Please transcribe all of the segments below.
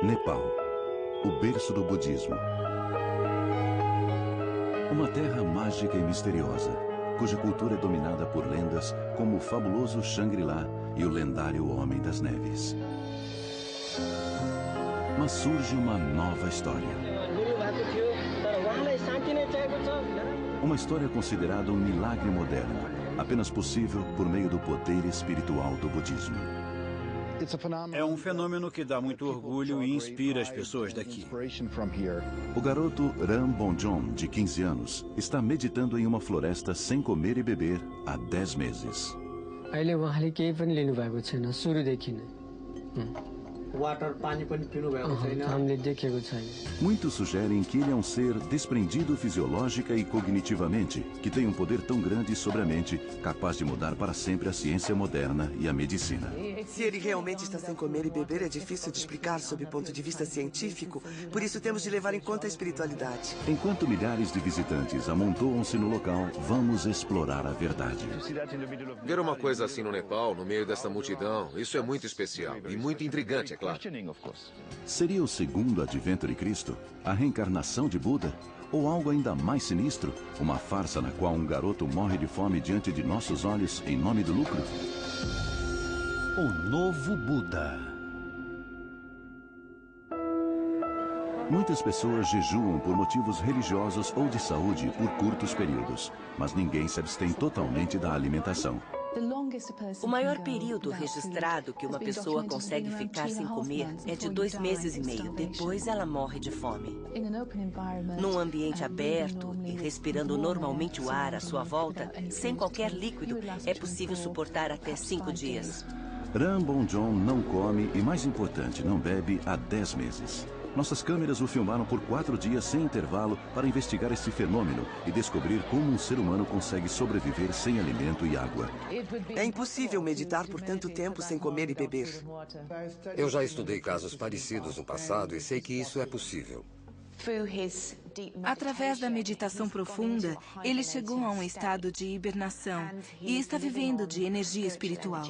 Nepal, o berço do budismo. Uma terra mágica e misteriosa, cuja cultura é dominada por lendas como o fabuloso Shangri-La e o lendário Homem das Neves. Mas surge uma nova história. Uma história considerada um milagre moderno, apenas possível por meio do poder espiritual do budismo. É um fenômeno que dá muito orgulho e inspira as pessoas daqui. O garoto Ram Bonjon, de 15 anos, está meditando em uma floresta sem comer e beber há 10 meses. Muitos sugerem que ele é um ser desprendido fisiológica e cognitivamente, que tem um poder tão grande sobre a mente, capaz de mudar para sempre a ciência moderna e a medicina. Se ele realmente está sem comer e beber, é difícil de explicar sob o ponto de vista científico, por isso temos de levar em conta a espiritualidade. Enquanto milhares de visitantes amontoam-se no local, vamos explorar a verdade. Ver uma coisa assim no Nepal, no meio dessa multidão, isso é muito especial e muito intrigante, é claro. Seria o segundo advento de Cristo? A reencarnação de Buda? Ou algo ainda mais sinistro? Uma farsa na qual um garoto morre de fome diante de nossos olhos em nome do lucro? O novo Buda. Muitas pessoas jejuam por motivos religiosos ou de saúde por curtos períodos, mas ninguém se abstém totalmente da alimentação. O maior período registrado que uma pessoa consegue ficar sem comer é de 2 meses e meio. Depois ela morre de fome. Num ambiente aberto e respirando normalmente o ar à sua volta, sem qualquer líquido, é possível suportar até 5 dias. Ram Bonjon não come e, mais importante, não bebe há 10 meses. Nossas câmeras o filmaram por 4 dias sem intervalo para investigar esse fenômeno e descobrir como um ser humano consegue sobreviver sem alimento e água. É impossível meditar por tanto tempo sem comer e beber. Eu já estudei casos parecidos no passado e sei que isso é possível. Através da meditação profunda, ele chegou a um estado de hibernação e está vivendo de energia espiritual.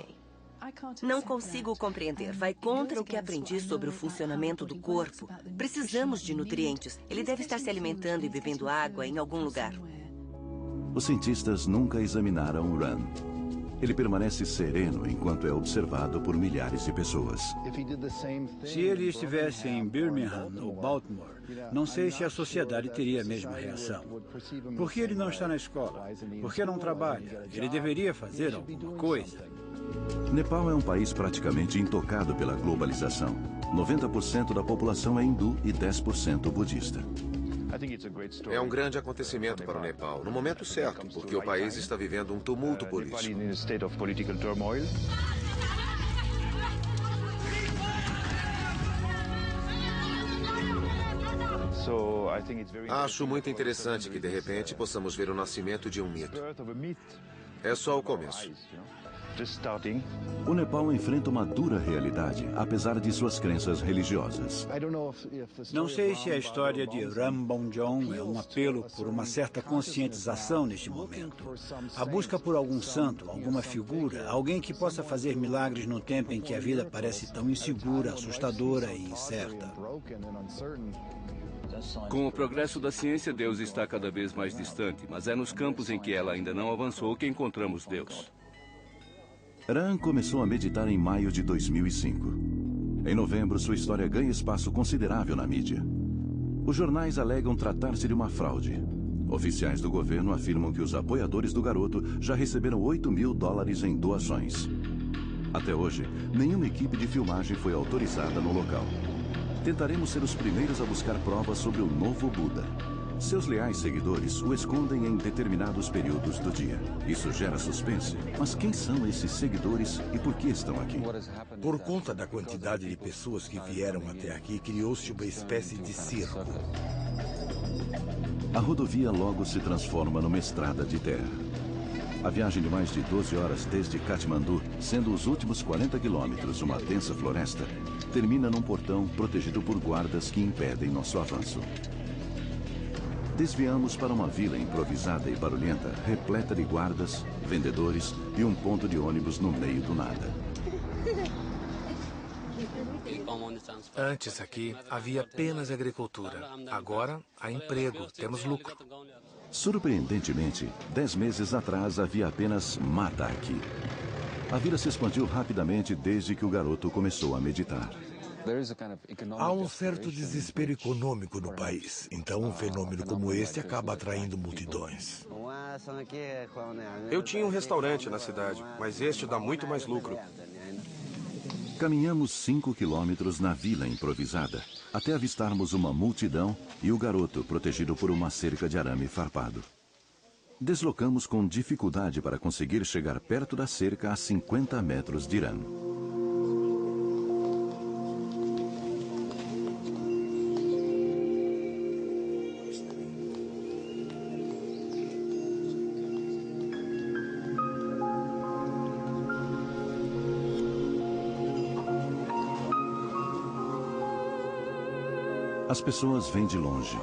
Não consigo compreender. Vai contra o que aprendi sobre o funcionamento do corpo. Precisamos de nutrientes. Ele deve estar se alimentando e bebendo água em algum lugar. Os cientistas nunca examinaram Ram. Ele permanece sereno enquanto é observado por milhares de pessoas. Se ele estivesse em Birmingham ou Baltimore, não sei se a sociedade teria a mesma reação. Por que ele não está na escola? Por que não trabalha? Ele deveria fazer alguma coisa. Nepal é um país praticamente intocado pela globalização. 90% da população é hindu e 10% budista. É um grande acontecimento para o Nepal, no momento certo, porque o país está vivendo um tumulto político. Acho muito interessante que, de repente, possamos ver o nascimento de um mito. É só o começo. O Nepal enfrenta uma dura realidade, apesar de suas crenças religiosas. Não sei se a história de Ram Bonjon é um apelo por uma certa conscientização neste momento. A busca por algum santo, alguma figura, alguém que possa fazer milagres num tempo em que a vida parece tão insegura, assustadora e incerta. Com o progresso da ciência, Deus está cada vez mais distante, mas é nos campos em que ela ainda não avançou que encontramos Deus. Ram começou a meditar em maio de 2005. Em novembro, sua história ganha espaço considerável na mídia. Os jornais alegam tratar-se de uma fraude. Oficiais do governo afirmam que os apoiadores do garoto já receberam $8.000 em doações. Até hoje, nenhuma equipe de filmagem foi autorizada no local. Tentaremos ser os primeiros a buscar provas sobre o novo Buda. Seus leais seguidores o escondem em determinados períodos do dia. Isso gera suspense. Mas quem são esses seguidores e por que estão aqui? Por conta da quantidade de pessoas que vieram até aqui, criou-se uma espécie de circo. A rodovia logo se transforma numa estrada de terra. A viagem de mais de 12 horas desde Katmandu, sendo os últimos 40 quilômetros uma densa floresta, termina num portão protegido por guardas que impedem nosso avanço. Desviamos para uma vila improvisada e barulhenta, repleta de guardas, vendedores e um ponto de ônibus no meio do nada. Antes aqui havia apenas agricultura. Agora há emprego, temos lucro. Surpreendentemente, 10 meses atrás havia apenas mata aqui. A vila se expandiu rapidamente desde que o garoto começou a meditar. Há um certo desespero econômico no país. Então, um fenômeno como este acaba atraindo multidões. Eu tinha um restaurante na cidade, mas este dá muito mais lucro. Caminhamos 5 quilômetros na vila improvisada, até avistarmos uma multidão e o garoto protegido por uma cerca de arame farpado. Deslocamos com dificuldade para conseguir chegar perto da cerca a 50 metros de Ran. As pessoas vêm de longe.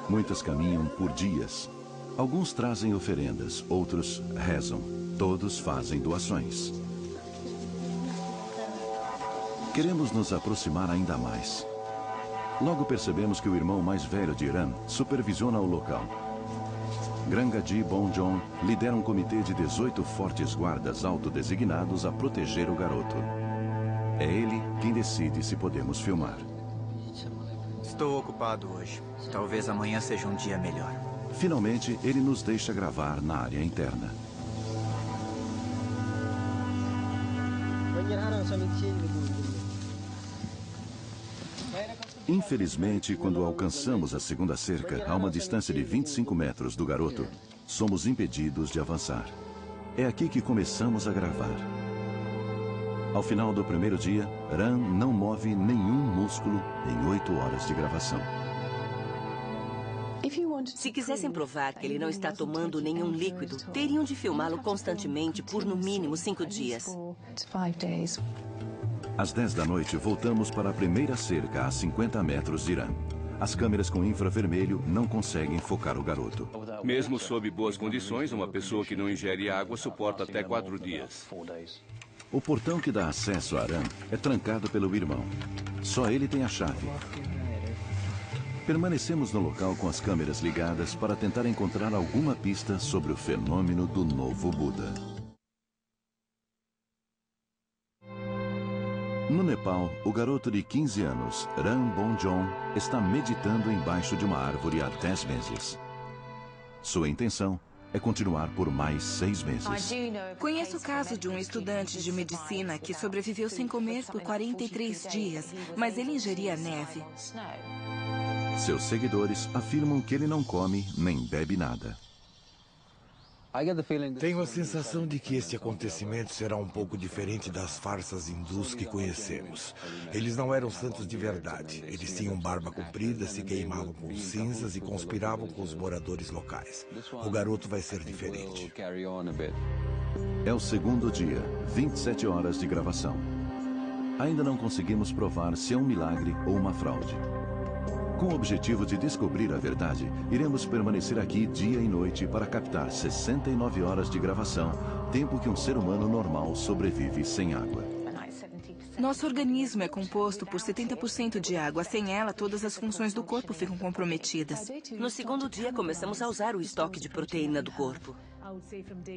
Muitas caminham por dias. Alguns trazem oferendas, outros rezam. Todos fazem doações. Queremos nos aproximar ainda mais. Logo percebemos que o irmão mais velho de Ran supervisiona o local. Grangadi Bonjon lidera um comitê de 18 fortes guardas autodesignados a proteger o garoto. É ele quem decide se podemos filmar. Estou ocupado hoje. Talvez amanhã seja um dia melhor. Finalmente, ele nos deixa gravar na área interna. Infelizmente, quando alcançamos a segunda cerca, a uma distância de 25 metros do garoto, somos impedidos de avançar. É aqui que começamos a gravar. Ao final do primeiro dia, Ran não move nenhum músculo em 8 horas de gravação. Se quisessem provar que ele não está tomando nenhum líquido, teriam de filmá-lo constantemente por no mínimo 5 dias. Às 10 da noite, voltamos para a primeira cerca a 50 metros de Ran. As câmeras com infravermelho não conseguem focar o garoto. Mesmo sob boas condições, uma pessoa que não ingere água suporta até 4 dias. O portão que dá acesso a Ran é trancado pelo irmão. Só ele tem a chave. Permanecemos no local com as câmeras ligadas para tentar encontrar alguma pista sobre o fenômeno do novo Buda. No Nepal, o garoto de 15 anos, Ran Bonjon, está meditando embaixo de uma árvore há 10 meses. Sua intenção é continuar por mais 6 meses. Conheço o caso de um estudante de medicina que sobreviveu sem comer por 43 dias, mas ele ingeria neve. Seus seguidores afirmam que ele não come nem bebe nada. Tenho a sensação de que este acontecimento será um pouco diferente das farsas hindus que conhecemos. Eles não eram santos de verdade. Eles tinham barba comprida, se queimavam com cinzas e conspiravam com os moradores locais. O garoto vai ser diferente. É o segundo dia, 27 horas de gravação. Ainda não conseguimos provar se é um milagre ou uma fraude. Com o objetivo de descobrir a verdade, iremos permanecer aqui dia e noite para captar 69 horas de gravação, tempo que um ser humano normal sobrevive sem água. Nosso organismo é composto por 70% de água. Sem ela, todas as funções do corpo ficam comprometidas. No segundo dia, começamos a usar o estoque de proteína do corpo.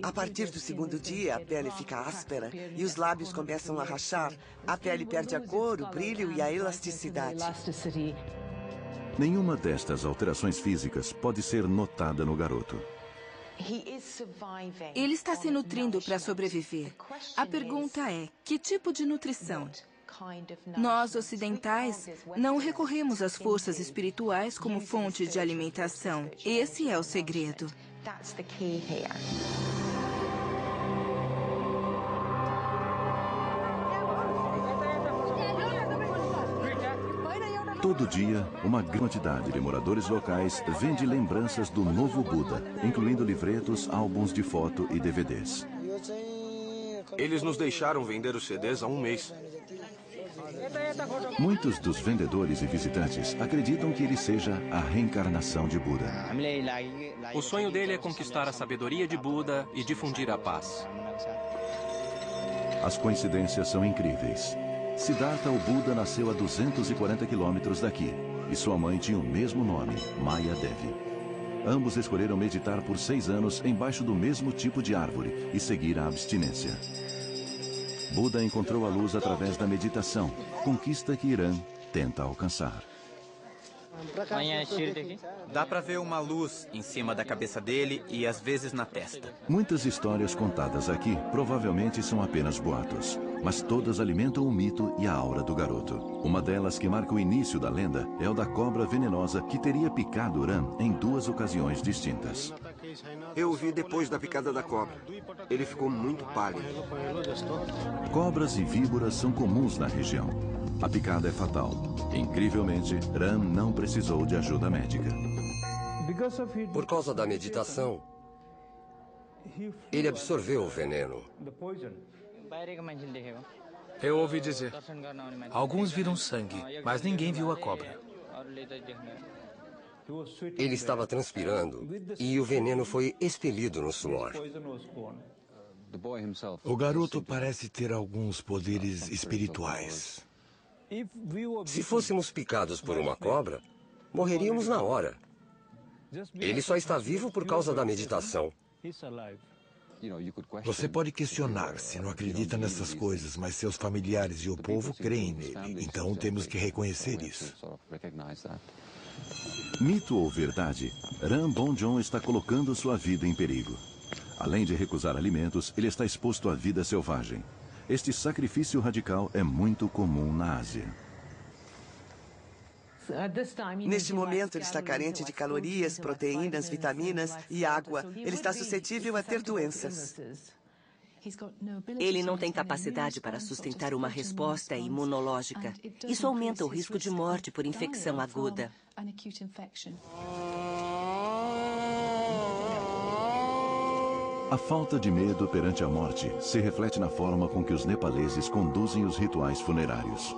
A partir do segundo dia, a pele fica áspera e os lábios começam a rachar. A pele perde a cor, o brilho e a elasticidade. Nenhuma destas alterações físicas pode ser notada no garoto. Ele está se nutrindo para sobreviver. A pergunta é, que tipo de nutrição? Nós, ocidentais, não recorremos às forças espirituais como fonte de alimentação. Esse é o segredo. Todo dia, uma grande quantidade de moradores locais vende lembranças do novo Buda, incluindo livretos, álbuns de foto e DVDs. Eles nos deixaram vender os CDs há um mês. Muitos dos vendedores e visitantes acreditam que ele seja a reencarnação de Buda. O sonho dele é conquistar a sabedoria de Buda e difundir a paz. As coincidências são incríveis. Siddhartha, o Buda, nasceu a 240 quilômetros daqui. E sua mãe tinha o mesmo nome, Maya Devi. Ambos escolheram meditar por 6 anos embaixo do mesmo tipo de árvore e seguir a abstinência. Buda encontrou a luz através da meditação, conquista que Iran tenta alcançar. Dá pra ver uma luz em cima da cabeça dele e às vezes na testa. Muitas histórias contadas aqui provavelmente são apenas boatos, mas todas alimentam o mito e a aura do garoto. Uma delas, que marca o início da lenda, é o da cobra venenosa que teria picado Ram em 2 ocasiões distintas. Eu o vi depois da picada da cobra. Ele ficou muito pálido. Cobras e víboras são comuns na região. A picada é fatal. Incrivelmente, Ram não precisou de ajuda médica. Por causa da meditação, ele absorveu o veneno. Eu ouvi dizer. Alguns viram sangue, mas ninguém viu a cobra. Ele estava transpirando e o veneno foi expelido no suor. O garoto parece ter alguns poderes espirituais. Se fôssemos picados por uma cobra, morreríamos na hora. Ele só está vivo por causa da meditação. Você pode questionar se não acredita nessas coisas, mas seus familiares e o povo creem nele. Então temos que reconhecer isso. Mito ou verdade, Ram Bonjon está colocando sua vida em perigo. Além de recusar alimentos, ele está exposto à vida selvagem. Este sacrifício radical é muito comum na Ásia. Neste momento, ele está carente de calorias, proteínas, vitaminas e água. Ele está suscetível a ter doenças. Ele não tem capacidade para sustentar uma resposta imunológica. Isso aumenta o risco de morte por infecção aguda. A falta de medo perante a morte se reflete na forma com que os nepaleses conduzem os rituais funerários.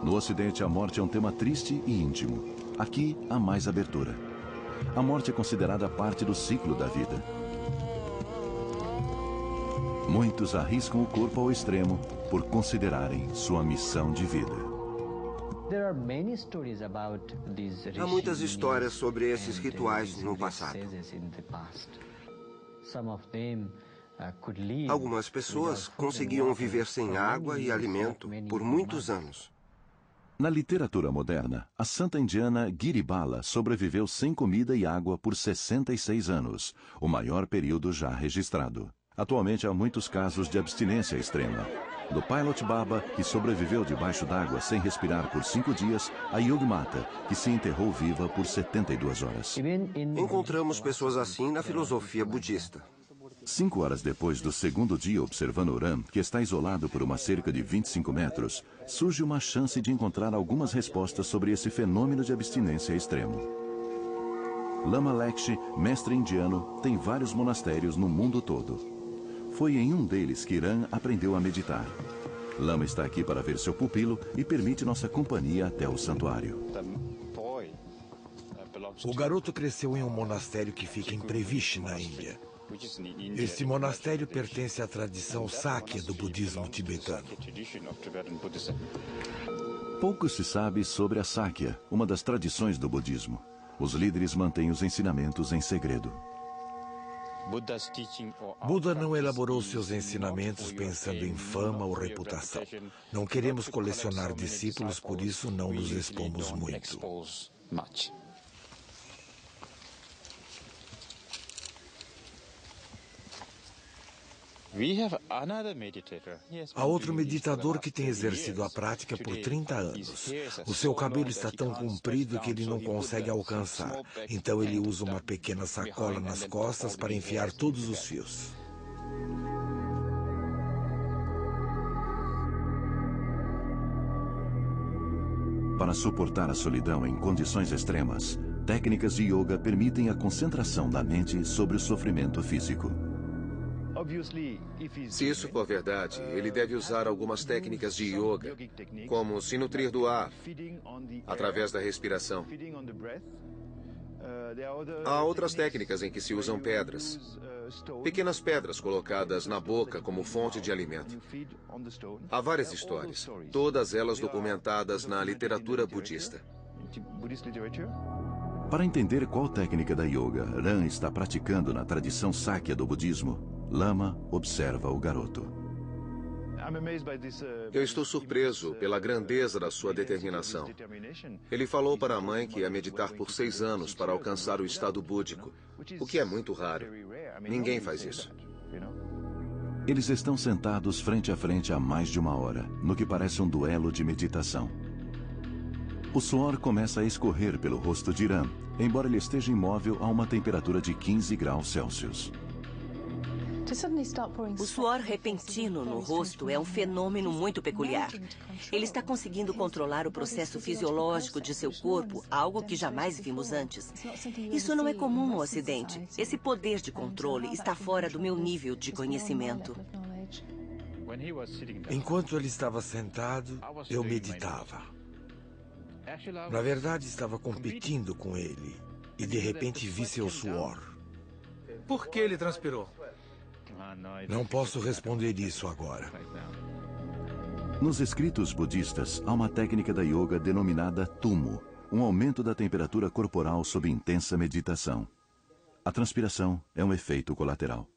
No Ocidente, a morte é um tema triste e íntimo. Aqui, há mais abertura. A morte é considerada parte do ciclo da vida. Muitos arriscam o corpo ao extremo por considerarem sua missão de vida. Há muitas histórias sobre esses rituais no passado. Algumas pessoas conseguiam viver sem água e alimento por muitos anos. Na literatura moderna, a santa indiana Giribala sobreviveu sem comida e água por 66 anos, o maior período já registrado. Atualmente há muitos casos de abstinência extrema. Do Pilot Baba, que sobreviveu debaixo d'água sem respirar por 5 dias, a Yogmata, que se enterrou viva por 72 horas. Encontramos pessoas assim na filosofia budista. 5 horas depois do segundo dia observando Ram, que está isolado por uma cerca de 25 metros, surge uma chance de encontrar algumas respostas sobre esse fenômeno de abstinência extremo. Lama Lakshmi, mestre indiano, tem vários monastérios no mundo todo. Foi em um deles que Ram aprendeu a meditar. Lama está aqui para ver seu pupilo e permite nossa companhia até o santuário. O garoto cresceu em um monastério que fica em Prevish, na Índia. Este monastério pertence à tradição Sakya do budismo tibetano. Pouco se sabe sobre a Sakya, uma das tradições do budismo. Os líderes mantêm os ensinamentos em segredo. Buda não elaborou seus ensinamentos pensando em fama ou reputação. Não queremos colecionar discípulos, por isso não nos expomos muito. Há outro meditador que tem exercido a prática por 30 anos. O seu cabelo está tão comprido que ele não consegue alcançar. Então ele usa uma pequena sacola nas costas para enfiar todos os fios. Para suportar a solidão em condições extremas, técnicas de yoga permitem a concentração da mente sobre o sofrimento físico. Se isso for verdade, ele deve usar algumas técnicas de yoga, como se nutrir do ar, através da respiração. Há outras técnicas em que se usam pedras. Pequenas pedras colocadas na boca como fonte de alimento. Há várias histórias, todas elas documentadas na literatura budista. Para entender qual técnica da yoga Ram está praticando na tradição Sakya do budismo, Lama observa o garoto. Eu estou surpreso pela grandeza da sua determinação. Ele falou para a mãe que ia meditar por 6 anos para alcançar o estado búdico, o que é muito raro. Ninguém faz isso. Eles estão sentados frente a frente há mais de 1 hora, no que parece um duelo de meditação. O suor começa a escorrer pelo rosto de Ram, embora ele esteja imóvel a uma temperatura de 15 graus Celsius. O suor repentino no rosto é um fenômeno muito peculiar. Ele está conseguindo controlar o processo fisiológico de seu corpo, algo que jamais vimos antes. Isso não é comum no Ocidente. Esse poder de controle está fora do meu nível de conhecimento. Enquanto ele estava sentado, eu meditava. Na verdade, estava competindo com ele e de repente vi seu suor. Por que ele transpirou? Não posso responder isso agora. Nos escritos budistas, há uma técnica da yoga denominada tumo, um aumento da temperatura corporal sob intensa meditação. A transpiração é um efeito colateral.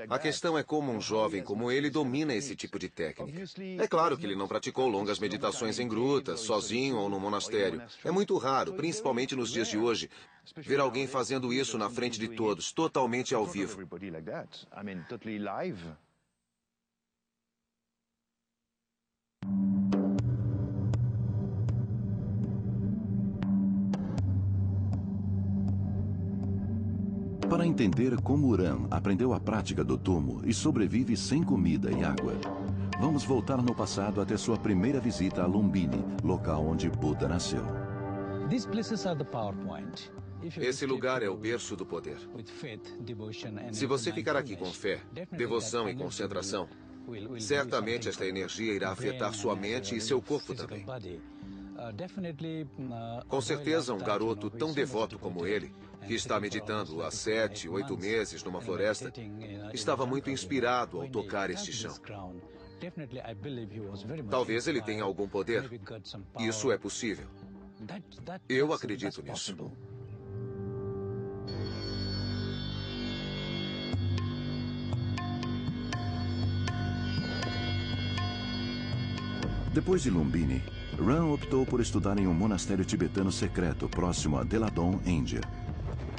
A questão é como um jovem como ele domina esse tipo de técnica. É claro que ele não praticou longas meditações em grutas, sozinho ou no monastério. É muito raro, principalmente nos dias de hoje, ver alguém fazendo isso na frente de todos, totalmente ao vivo. Para entender como Ram aprendeu a prática do tumo e sobrevive sem comida e água, vamos voltar no passado até sua primeira visita a Lumbini, local onde Buda nasceu. Esse lugar é o berço do poder. Se você ficar aqui com fé, devoção e concentração, certamente esta energia irá afetar sua mente e seu corpo também. Com certeza, um garoto tão devoto como ele, que está meditando há 7, 8 meses numa floresta, estava muito inspirado ao tocar este chão. Talvez ele tenha algum poder. Isso é possível. Eu acredito nisso. Depois de Lumbini, Ram optou por estudar em um monastério tibetano secreto próximo a Deladon, Índia.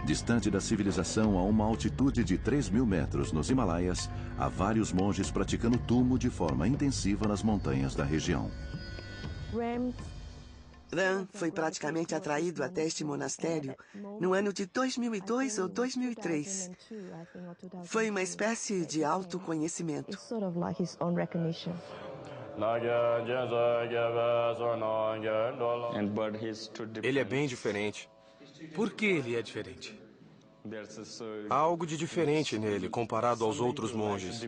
Distante da civilização a uma altitude de 3.000 metros nos Himalaias, há vários monges praticando tumo de forma intensiva nas montanhas da região. Ram foi praticamente atraído até este monastério no ano de 2002 ou 2003. Foi uma espécie de autoconhecimento. Ele é bem diferente. Por que ele é diferente? Há algo de diferente nele comparado aos outros monges.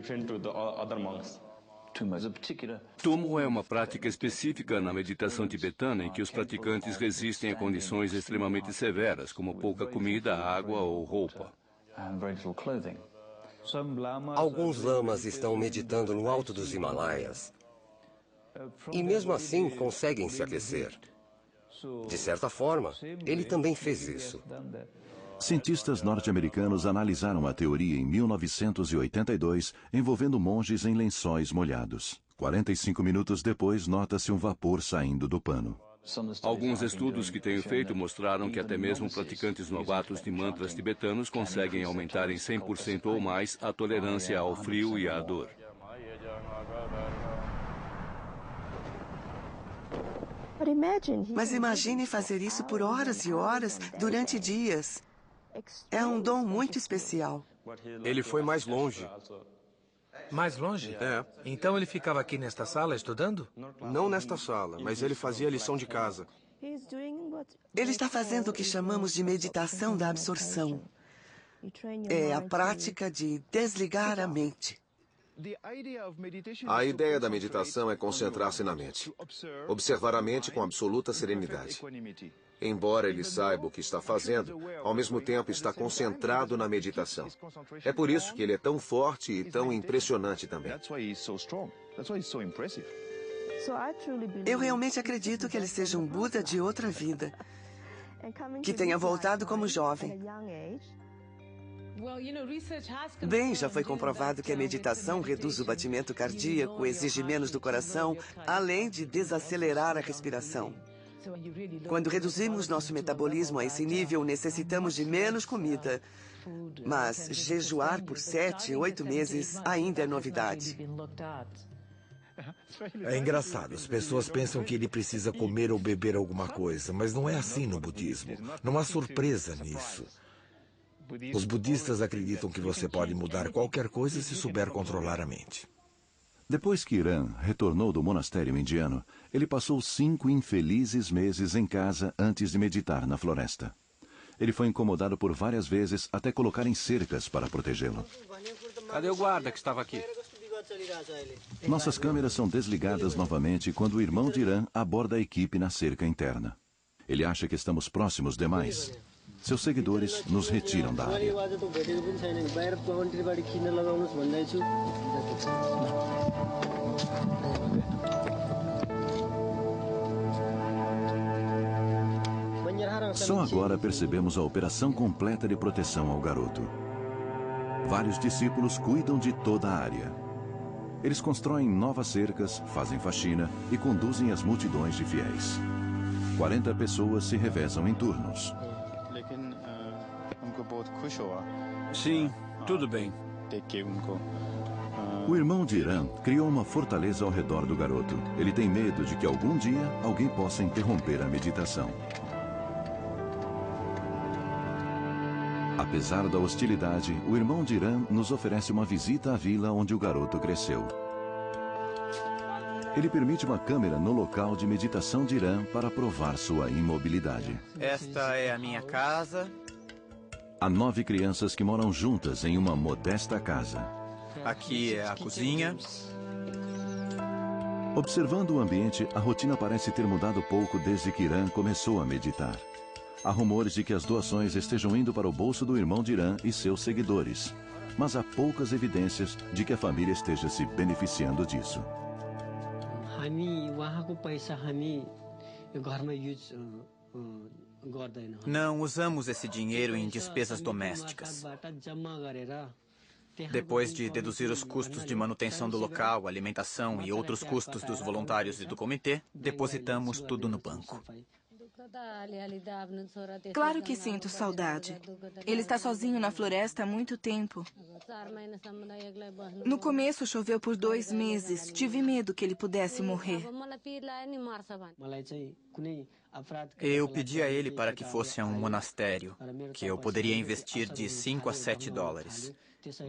Tumo é uma prática específica na meditação tibetana em que os praticantes resistem a condições extremamente severas, como pouca comida, água ou roupa. Alguns lamas estão meditando no alto dos Himalaias e mesmo assim conseguem se aquecer. De certa forma, ele também fez isso. Cientistas norte-americanos analisaram a teoria em 1982, envolvendo monges em lençóis molhados. 45 minutos depois, nota-se um vapor saindo do pano. Alguns estudos que tenho feito mostraram que até mesmo praticantes novatos de mantras tibetanos conseguem aumentar em 100% ou mais a tolerância ao frio e à dor. Mas imagine fazer isso por horas e horas, durante dias. É um dom muito especial. Ele foi mais longe. Mais longe? É. Então ele ficava aqui nesta sala estudando? Não nesta sala, mas ele fazia a lição de casa. Ele está fazendo o que chamamos de meditação da absorção. É a prática de desligar a mente. A ideia da meditação é concentrar-se na mente. Observar a mente com absoluta serenidade. Embora ele saiba o que está fazendo, ao mesmo tempo está concentrado na meditação. É por isso que ele é tão forte e tão impressionante também. Eu realmente acredito que ele seja um Buda de outra vida, que tenha voltado como jovem. Bem, já foi comprovado que a meditação reduz o batimento cardíaco, exige menos do coração, além de desacelerar a respiração. Quando reduzimos nosso metabolismo a esse nível, necessitamos de menos comida. Mas jejuar por 7, 8 meses ainda é novidade. É engraçado, as pessoas pensam que ele precisa comer ou beber alguma coisa, mas não é assim no budismo. Não há surpresa nisso. Os budistas acreditam que você pode mudar qualquer coisa se souber controlar a mente. Depois que Iran retornou do monastério indiano, ele passou 5 infelizes meses em casa antes de meditar na floresta. Ele foi incomodado por várias vezes até colocarem cercas para protegê-lo. Cadê o guarda que estava aqui? Nossas câmeras são desligadas novamente quando o irmão de Iran aborda a equipe na cerca interna. Ele acha que estamos próximos demais. Seus seguidores nos retiram da área. Só agora percebemos a operação completa de proteção ao garoto. Vários discípulos cuidam de toda a área. Eles constroem novas cercas, fazem faxina e conduzem as multidões de fiéis. 40 pessoas se revezam em turnos. Sim, tudo bem. O irmão de Iran criou uma fortaleza ao redor do garoto. Ele tem medo de que algum dia alguém possa interromper a meditação. Apesar da hostilidade, o irmão de Iran nos oferece uma visita à vila onde o garoto cresceu. Ele permite uma câmera no local de meditação de Iran para provar sua imobilidade. Esta é a minha casa. Há 9 crianças que moram juntas em uma modesta casa. Aqui é a cozinha. Observando o ambiente, a rotina parece ter mudado pouco desde que Iran começou a meditar. Há rumores de que as doações estejam indo para o bolso do irmão de Iran e seus seguidores. Mas há poucas evidências de que a família esteja se beneficiando disso. Não usamos esse dinheiro em despesas domésticas. Depois de deduzir os custos de manutenção do local, alimentação e outros custos dos voluntários e do comitê, depositamos tudo no banco. Claro que sinto saudade. Ele está sozinho na floresta há muito tempo. No começo choveu por 2 meses. Tive medo que ele pudesse morrer. Eu pedi a ele para que fosse a um monastério, que eu poderia investir de 5 a 7 dólares.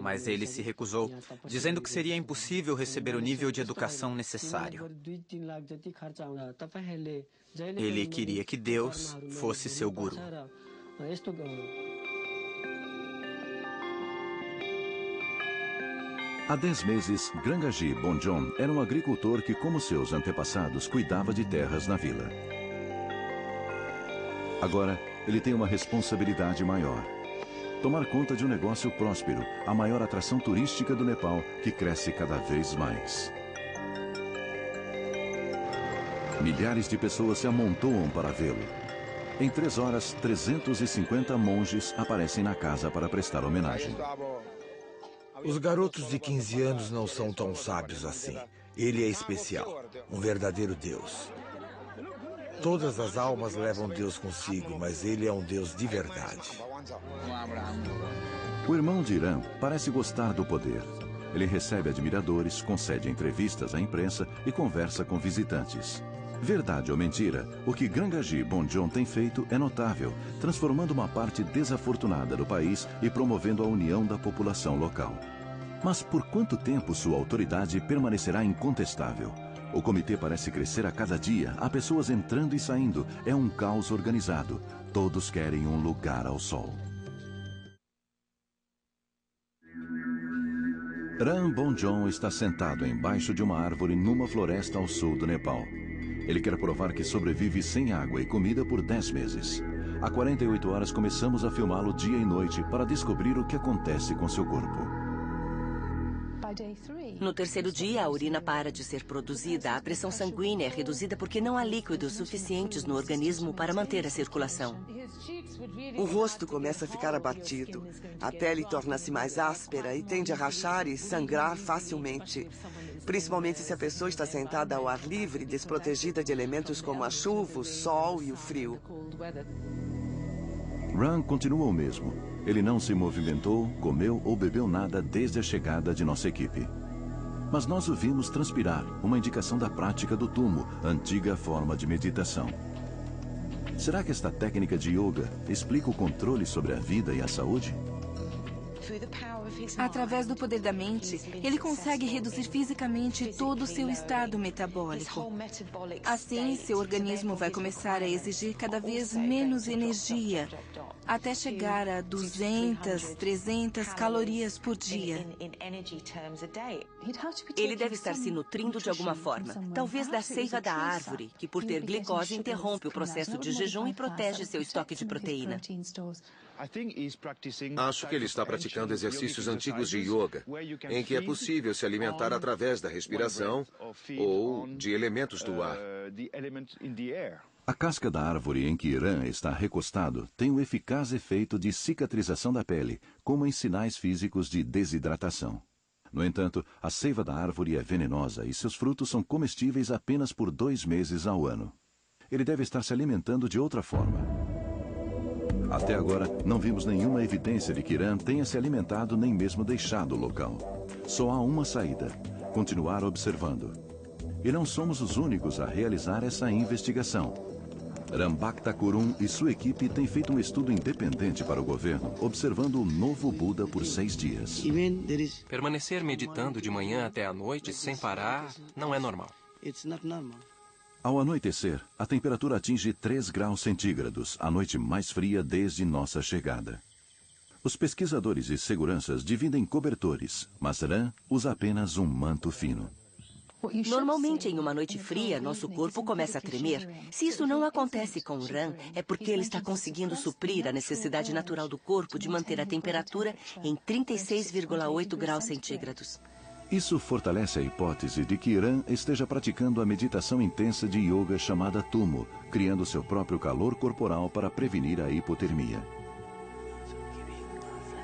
Mas ele se recusou, dizendo que seria impossível receber o nível de educação necessário. Ele queria que Deus fosse seu guru. Há 10 meses, Grangaji Bonjon era um agricultor que, como seus antepassados, cuidava de terras na vila. Agora, ele tem uma responsabilidade maior. Tomar conta de um negócio próspero, a maior atração turística do Nepal, que cresce cada vez mais. Milhares de pessoas se amontoam para vê-lo. Em 3 horas, 350 monges aparecem na casa para prestar homenagem. Os garotos de 15 anos não são tão sábios assim. Ele é especial, um verdadeiro Deus. Todas as almas levam Deus consigo, mas ele é um Deus de verdade. O irmão de Iran parece gostar do poder. Ele recebe admiradores, concede entrevistas à imprensa e conversa com visitantes. Verdade ou mentira, o que Grangaji Bonjon tem feito é notável, transformando uma parte desafortunada do país e promovendo a união da população local. Mas por quanto tempo sua autoridade permanecerá incontestável? O comitê parece crescer a cada dia, há pessoas entrando e saindo, é um caos organizado. Todos querem um lugar ao sol. Ram Bonjon está sentado embaixo de uma árvore numa floresta ao sul do Nepal. Ele quer provar que sobrevive sem água e comida por 10 meses. Há 48 horas começamos a filmá-lo dia e noite para descobrir o que acontece com seu corpo. No terceiro dia, a urina para de ser produzida, a pressão sanguínea é reduzida porque não há líquidos suficientes no organismo para manter a circulação. O rosto começa a ficar abatido. A pele torna-se mais áspera e tende a rachar e sangrar facilmente. Principalmente se a pessoa está sentada ao ar livre, desprotegida de elementos como a chuva, o sol e o frio. Ram continua o mesmo. Ele não se movimentou, comeu ou bebeu nada desde a chegada de nossa equipe. Mas nós o vimos transpirar, uma indicação da prática do tumo, antiga forma de meditação. Será que esta técnica de yoga explica o controle sobre a vida e a saúde? Através do poder da mente, ele consegue reduzir fisicamente todo o seu estado metabólico. Assim, seu organismo vai começar a exigir cada vez menos energia, até chegar a 200, 300 calorias por dia. Ele deve estar se nutrindo de alguma forma, talvez da seiva da árvore, que por ter glicose interrompe o processo de jejum e protege seu estoque de proteína. Acho que ele está praticando exercícios antigos de yoga, em que é possível se alimentar através da respiração ou de elementos do ar. A casca da árvore em que Ram está recostado tem um eficaz efeito de cicatrização da pele, como em sinais físicos de desidratação. No entanto, a seiva da árvore é venenosa e seus frutos são comestíveis apenas por 2 meses ao ano. Ele deve estar se alimentando de outra forma. Até agora, não vimos nenhuma evidência de que Ram tenha se alimentado nem mesmo deixado o local. Só há uma saída: continuar observando. E não somos os únicos a realizar essa investigação. Ram Bhakthakurum e sua equipe têm feito um estudo independente para o governo, observando o novo Buda por 6 dias. Permanecer meditando de manhã até a noite sem parar não é normal. Ao anoitecer, a temperatura atinge 3 graus centígrados, a noite mais fria desde nossa chegada. Os pesquisadores e seguranças dividem cobertores, mas Ram usa apenas um manto fino. Normalmente, em uma noite fria, nosso corpo começa a tremer. Se isso não acontece com Ram, é porque ele está conseguindo suprir a necessidade natural do corpo de manter a temperatura em 36,8 graus centígrados. Isso fortalece a hipótese de que Ram esteja praticando a meditação intensa de yoga chamada Tumo, criando seu próprio calor corporal para prevenir a hipotermia.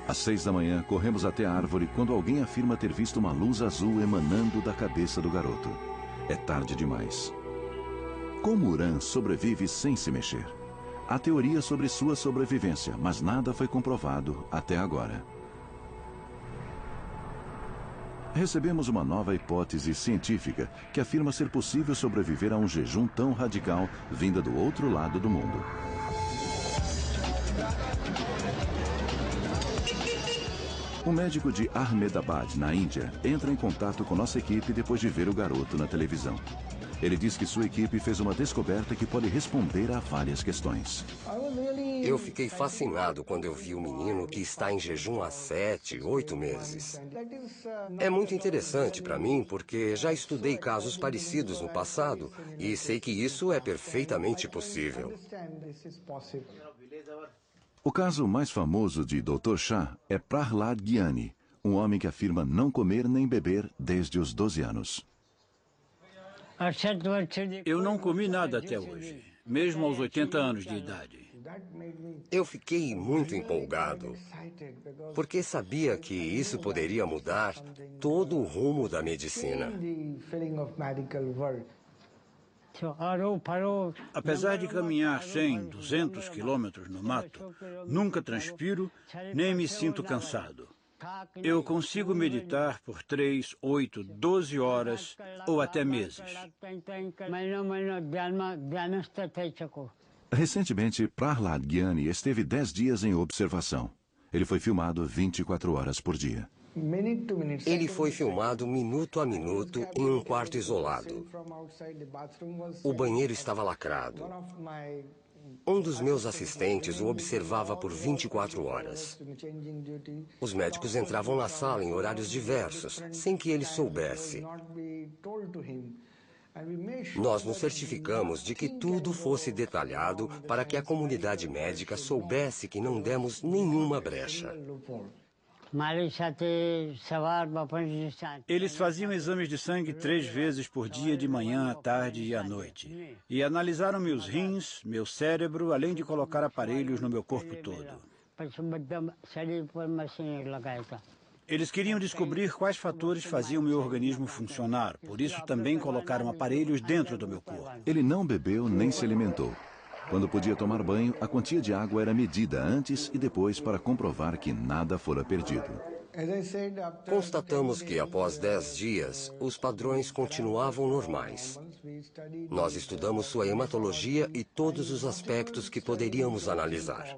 Às 6 da manhã, corremos até a árvore quando alguém afirma ter visto uma luz azul emanando da cabeça do garoto. É tarde demais. Como Ram sobrevive sem se mexer? Há teorias sobre sua sobrevivência, mas nada foi comprovado até agora. Recebemos uma nova hipótese científica que afirma ser possível sobreviver a um jejum tão radical vinda do outro lado do mundo. Um médico de Ahmedabad, na Índia, entra em contato com nossa equipe depois de ver o garoto na televisão. Ele diz que sua equipe fez uma descoberta que pode responder a várias questões. Eu fiquei fascinado quando eu vi o menino que está em jejum há 7, 8 meses. É muito interessante para mim porque já estudei casos parecidos no passado e sei que isso é perfeitamente possível. O caso mais famoso de Dr. Shah é Prahlad Gyani, um homem que afirma não comer nem beber desde os 12 anos. Eu não comi nada até hoje, mesmo aos 80 anos de idade. Eu fiquei muito empolgado, porque sabia que isso poderia mudar todo o rumo da medicina. Apesar de caminhar 100, 200 quilômetros no mato, nunca transpiro nem me sinto cansado. Eu consigo meditar por 3, 8, 12 horas ou até meses. Recentemente, Prahlad Gyani esteve 10 dias em observação. Ele foi filmado 24 horas por dia. Ele foi filmado minuto a minuto em um quarto isolado. O banheiro estava lacrado. Um dos meus assistentes o observava por 24 horas. Os médicos entravam na sala em horários diversos, sem que ele soubesse. Nós nos certificamos de que tudo fosse detalhado para que a comunidade médica soubesse que não demos nenhuma brecha. Eles faziam exames de sangue 3 vezes por dia, de manhã, à tarde e à noite. E analisaram meus rins, meu cérebro, além de colocar aparelhos no meu corpo todo. Eles queriam descobrir quais fatores faziam meu organismo funcionar. Por isso também colocaram aparelhos dentro do meu corpo. Ele não bebeu nem se alimentou. Quando podia tomar banho, a quantia de água era medida antes e depois para comprovar que nada fora perdido. Constatamos que, após 10 dias, os padrões continuavam normais. Nós estudamos sua hematologia e todos os aspectos que poderíamos analisar.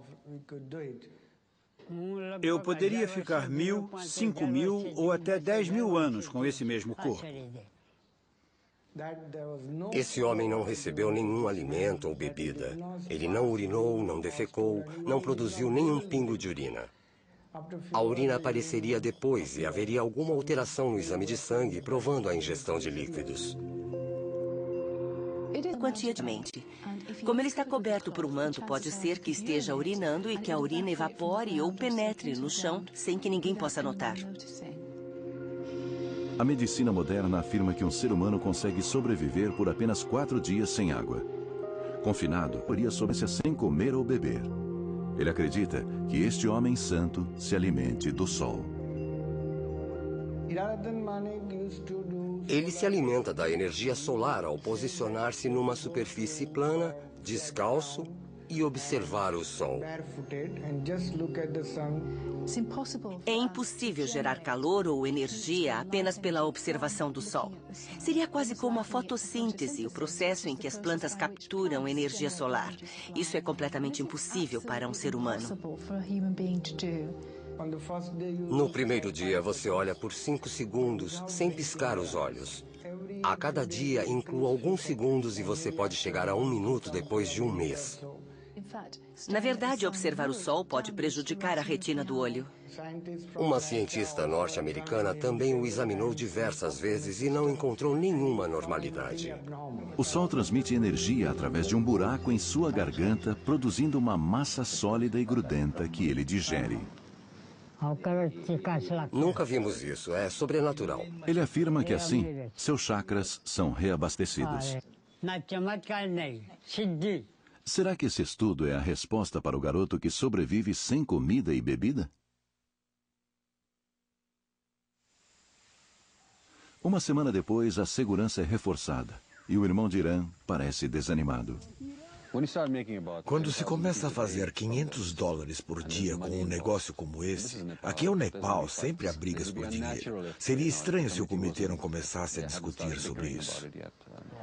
Eu poderia ficar 1.000, 5.000 ou até 10.000 anos com esse mesmo corpo. Esse homem não recebeu nenhum alimento ou bebida. Ele não urinou, não defecou, não produziu nenhum pingo de urina. A urina apareceria depois e haveria alguma alteração no exame de sangue, provando a ingestão de líquidos. Quantiamente. Como ele está coberto por um manto, pode ser que esteja urinando e que a urina evapore ou penetre no chão sem que ninguém possa notar. A medicina moderna afirma que um ser humano consegue sobreviver por apenas 4 dias sem água. Confinado, poderia sobreviver sem comer ou beber. Ele acredita que este homem santo se alimente do sol. Ele se alimenta da energia solar ao posicionar-se numa superfície plana, descalço e observar o sol. É impossível gerar calor ou energia apenas pela observação do sol. Seria quase como a fotossíntese, o processo em que as plantas capturam energia solar. Isso é completamente impossível para um ser humano. No primeiro dia, você olha por 5 segundos, sem piscar os olhos. A cada dia, inclua alguns segundos e você pode chegar a 1 minuto depois de 1 mês. Na verdade, observar o sol pode prejudicar a retina do olho. Uma cientista norte-americana também o examinou diversas vezes e não encontrou nenhuma normalidade. O sol transmite energia através de um buraco em sua garganta, produzindo uma massa sólida e grudenta que ele digere. Nunca vimos isso, é sobrenatural. Ele afirma que assim, seus chakras são reabastecidos. Será que esse estudo é a resposta para o garoto que sobrevive sem comida e bebida? Uma semana depois, a segurança é reforçada e o irmão de Irã parece desanimado. Quando se começa a fazer $500 por dia com um negócio como esse, aqui é o Nepal, sempre há brigas por dinheiro. Seria estranho se o comitê não começasse a discutir sobre isso.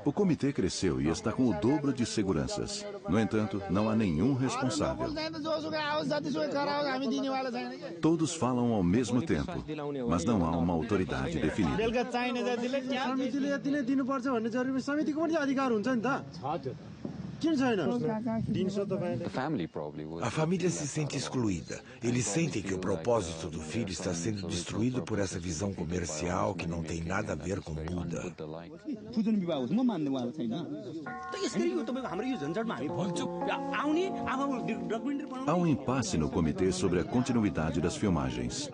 O comitê cresceu e está com o dobro de seguranças. No entanto, não há nenhum responsável. Todos falam ao mesmo tempo, mas não há uma autoridade definida. A família se sente excluída. Eles sentem que o propósito do filho está sendo destruído por essa visão comercial que não tem nada a ver com Buda. Há um impasse no comitê sobre a continuidade das filmagens.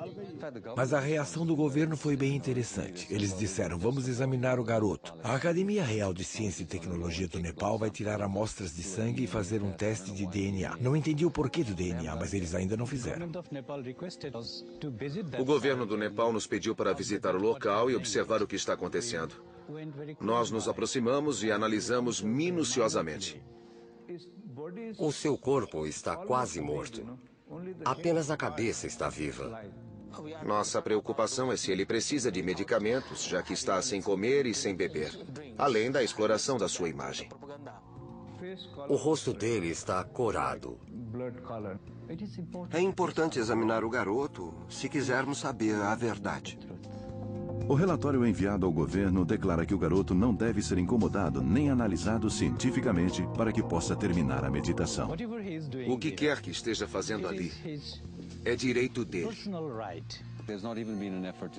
Mas a reação do governo foi bem interessante. Eles disseram, vamos examinar o garoto. A Academia Real de Ciência e Tecnologia do Nepal vai tirar amostras de sangue e fazer um teste de DNA. Não entendi o porquê do DNA, mas eles ainda não fizeram. O governo do Nepal nos pediu para visitar o local e observar o que está acontecendo. Nós nos aproximamos e analisamos minuciosamente. O seu corpo está quase morto. Apenas a cabeça está viva. Nossa preocupação é se ele precisa de medicamentos, já que está sem comer e sem beber, além da exploração da sua imagem. O rosto dele está corado. É importante examinar o garoto se quisermos saber a verdade. O relatório enviado ao governo declara que o garoto não deve ser incomodado nem analisado cientificamente para que possa terminar a meditação. O que quer que esteja fazendo ali é direito dele.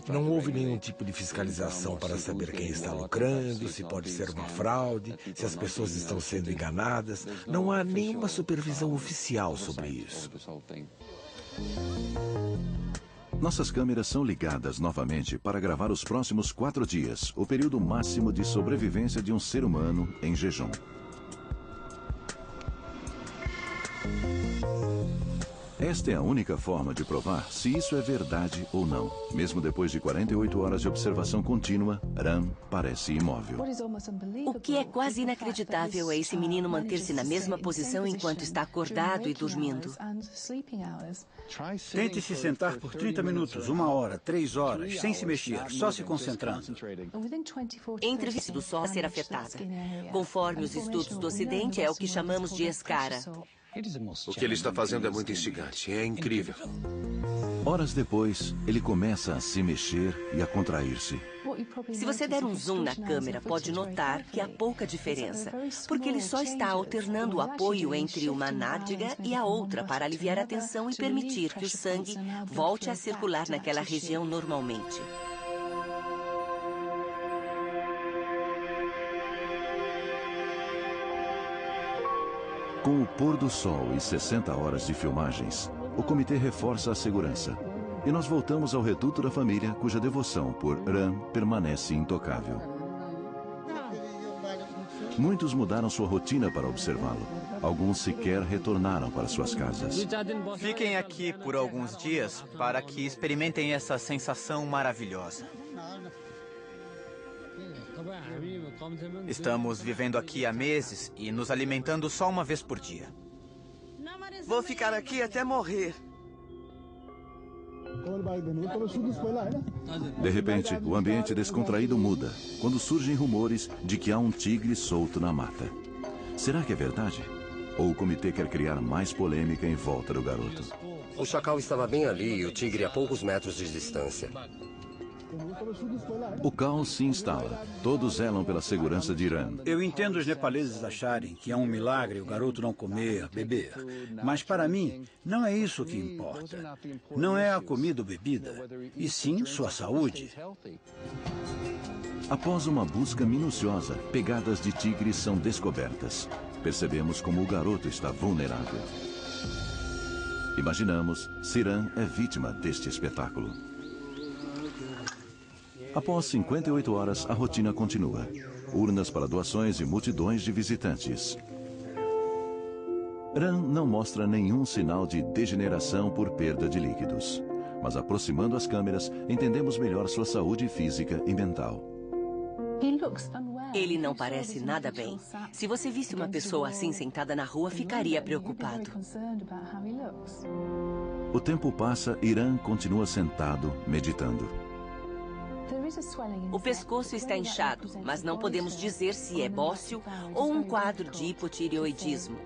Não houve nenhum tipo de fiscalização para saber quem está lucrando, se pode ser uma fraude, se as pessoas estão sendo enganadas. Não há nenhuma supervisão oficial sobre isso. Nossas câmeras são ligadas novamente para gravar os próximos 4 dias, o período máximo de sobrevivência de um ser humano em jejum. Esta é a única forma de provar se isso é verdade ou não. Mesmo depois de 48 horas de observação contínua, Ran parece imóvel. O que é quase inacreditável é esse menino manter-se na mesma posição enquanto está acordado e dormindo. Tente se sentar por 30 minutos, 1 hora, 3 horas, sem se mexer, só se concentrando. Entre a do sol a ser afetada. Conforme os estudos do Ocidente, é o que chamamos de escara. O que ele está fazendo é muito instigante. É incrível. Horas depois, ele começa a se mexer e a contrair-se. Se você der um zoom na câmera, pode notar que há pouca diferença, porque ele só está alternando o apoio entre uma nádega e a outra para aliviar a tensão e permitir que o sangue volte a circular naquela região normalmente. Com o pôr do sol e 60 horas de filmagens, o comitê reforça a segurança. E nós voltamos ao reduto da família, cuja devoção por Ran permanece intocável. Muitos mudaram sua rotina para observá-lo. Alguns sequer retornaram para suas casas. Fiquem aqui por alguns dias para que experimentem essa sensação maravilhosa. Estamos vivendo aqui há meses e nos alimentando só uma vez por dia. Vou ficar aqui até morrer. De repente, o ambiente descontraído muda, quando surgem rumores de que há um tigre solto na mata. Será que é verdade? Ou o comitê quer criar mais polêmica em volta do garoto? O chacal estava bem ali e o tigre a poucos metros de distância. O caos se instala. Todos zelam pela segurança de Ran. Eu entendo os nepaleses acharem que é um milagre o garoto não comer, beber. Mas para mim, não é isso que importa. Não é a comida ou bebida, e sim sua saúde. Após uma busca minuciosa, pegadas de tigres são descobertas. Percebemos como o garoto está vulnerável. Imaginamos se Ran é vítima deste espetáculo. Após 58 horas, a rotina continua. Urnas para doações e multidões de visitantes. Ran não mostra nenhum sinal de degeneração por perda de líquidos. Mas aproximando as câmeras, entendemos melhor sua saúde física e mental. Ele não parece nada bem. Se você visse uma pessoa assim sentada na rua, ficaria preocupado. O tempo passa e Ran continua sentado, meditando. O pescoço está inchado, mas não podemos dizer se é bócio ou um quadro de hipotireoidismo.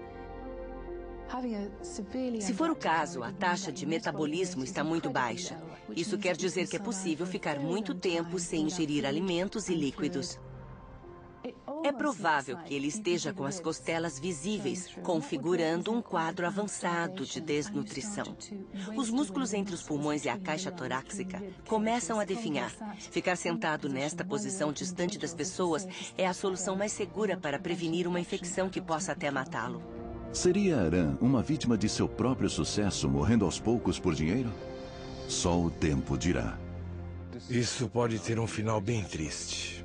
Se for o caso, a taxa de metabolismo está muito baixa. Isso quer dizer que é possível ficar muito tempo sem ingerir alimentos e líquidos. É provável que ele esteja com as costelas visíveis, configurando um quadro avançado de desnutrição. Os músculos entre os pulmões e a caixa torácica começam a definhar. Ficar sentado nesta posição distante das pessoas é a solução mais segura para prevenir uma infecção que possa até matá-lo. Seria Ran uma vítima de seu próprio sucesso, morrendo aos poucos por dinheiro? Só o tempo dirá. Isso pode ter um final bem triste.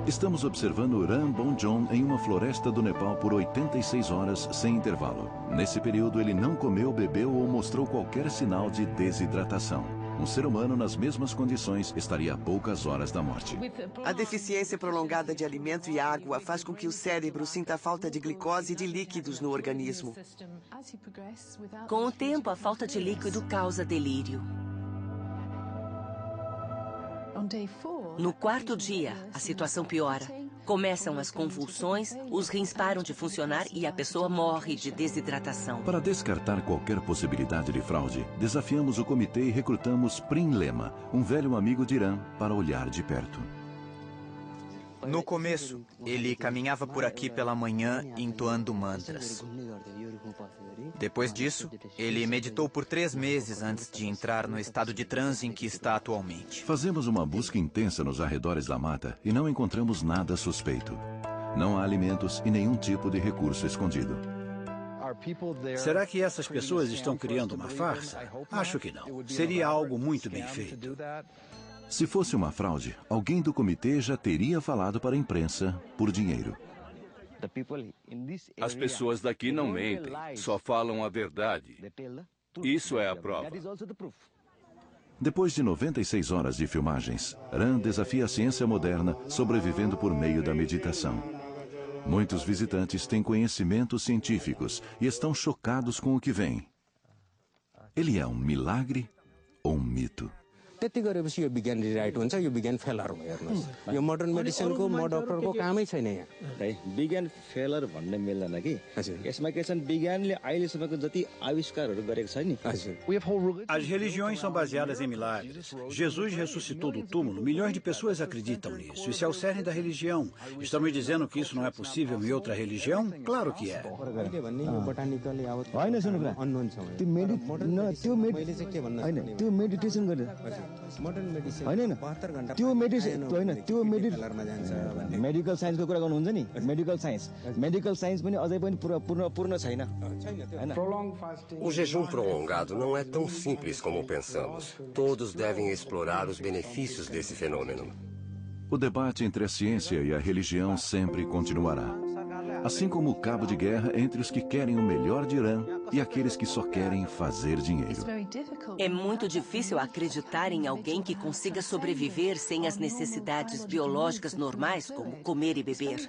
Estamos observando Ran Bonjon em uma floresta do Nepal por 86 horas sem intervalo. Nesse período, ele não comeu, bebeu ou mostrou qualquer sinal de desidratação. Um ser humano nas mesmas condições estaria a poucas horas da morte. A deficiência prolongada de alimento e água faz com que o cérebro sinta falta de glicose e de líquidos no organismo. Com o tempo, a falta de líquido causa delírio. No 4º dia, a situação piora. Começam as convulsões, os rins param de funcionar e a pessoa morre de desidratação. Para descartar qualquer possibilidade de fraude, desafiamos o comitê e recrutamos Prim Lema, um velho amigo de Ram, para olhar de perto. No começo, ele caminhava por aqui pela manhã entoando mantras. Depois disso, ele meditou por 3 meses antes de entrar no estado de transe em que está atualmente. Fazemos uma busca intensa nos arredores da mata e não encontramos nada suspeito. Não há alimentos e nenhum tipo de recurso escondido. Será que essas pessoas estão criando uma farsa? Acho que não. Seria algo muito bem feito. Se fosse uma fraude, alguém do comitê já teria falado para a imprensa por dinheiro. As pessoas daqui não mentem, só falam a verdade. Isso é a prova. Depois de 96 horas de filmagens, Ram desafia a ciência moderna sobrevivendo por meio da meditação. Muitos visitantes têm conhecimentos científicos e estão chocados com o que vem. Ele é um milagre ou um mito? त्यति गरेपछि यो विज्ञान रिराइट हुन्छ यो विज्ञान फेलर हो हेर्नुस् यो मोडर्न मेडिसिनको म डाक्टरको कामै छैन यहाँ विज्ञान फेलर भन्ने मिल्दैन कि यसमा के छन् विज्ञानले अहिलेसम्मको जति आविष्कारहरू गरेको छ नि As religiões são baseadas em milagres. Jesus ressuscitou do túmulo. Milhões de pessoas acreditam nisso. Isso é o cerne da religião. Estão me dizendo que isso não é possível em outra religião? Claro que é. त्यो मेडिटेसन गरेर हैन त्यो मेडिकल साइन्सको कुरा गर्नुहुन्छ नि medical science पनि अझै पनि पूर्ण छैन हैन O jejum prolongado não é tão simples como pensamos. Todos devem explorar os benefícios desse fenômeno. O debate entre a ciência e a religião sempre continuará. Assim como o cabo de guerra entre os que querem o melhor de Ram e aqueles que só querem fazer dinheiro. É muito difícil acreditar em alguém que consiga sobreviver sem as necessidades biológicas normais, como comer e beber.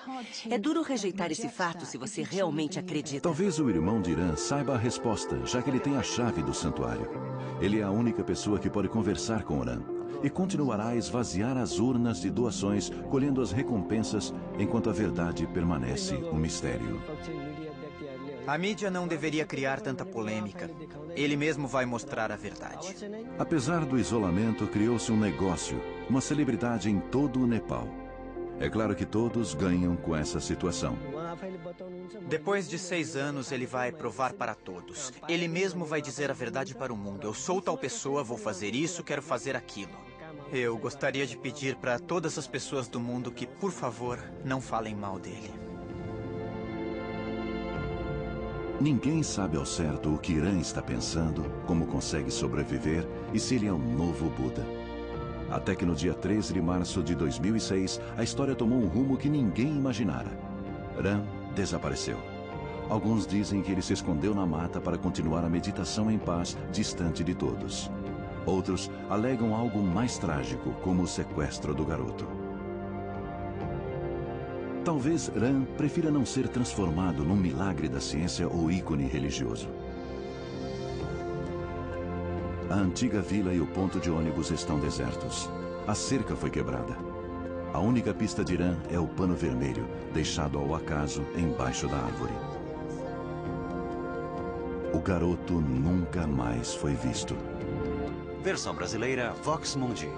É duro rejeitar esse fato se você realmente acredita. Talvez o irmão de Ram saiba a resposta, já que ele tem a chave do santuário. Ele é a única pessoa que pode conversar com Ram e continuará a esvaziar as urnas de doações, colhendo as recompensas, enquanto a verdade permanece um mistério. A mídia não deveria criar tanta polêmica. Ele mesmo vai mostrar a verdade. Apesar do isolamento, criou-se um negócio, uma celebridade em todo o Nepal. É claro que todos ganham com essa situação. Depois de 6 anos, ele vai provar para todos. Ele mesmo vai dizer a verdade para o mundo. Eu sou tal pessoa, vou fazer isso, quero fazer aquilo. Eu gostaria de pedir para todas as pessoas do mundo que, por favor, não falem mal dele. Ninguém sabe ao certo o que Ram está pensando, como consegue sobreviver e se ele é um novo Buda. Até que no dia 13 de março de 2006, a história tomou um rumo que ninguém imaginara. Ram desapareceu. Alguns dizem que ele se escondeu na mata para continuar a meditação em paz, distante de todos. Outros alegam algo mais trágico, como o sequestro do garoto. Talvez Ram prefira não ser transformado num milagre da ciência ou ícone religioso. A antiga vila e o ponto de ônibus estão desertos. A cerca foi quebrada. A única pista de Ram é o pano vermelho, deixado ao acaso embaixo da árvore. O garoto nunca mais foi visto. Versão brasileira Vox Mundi.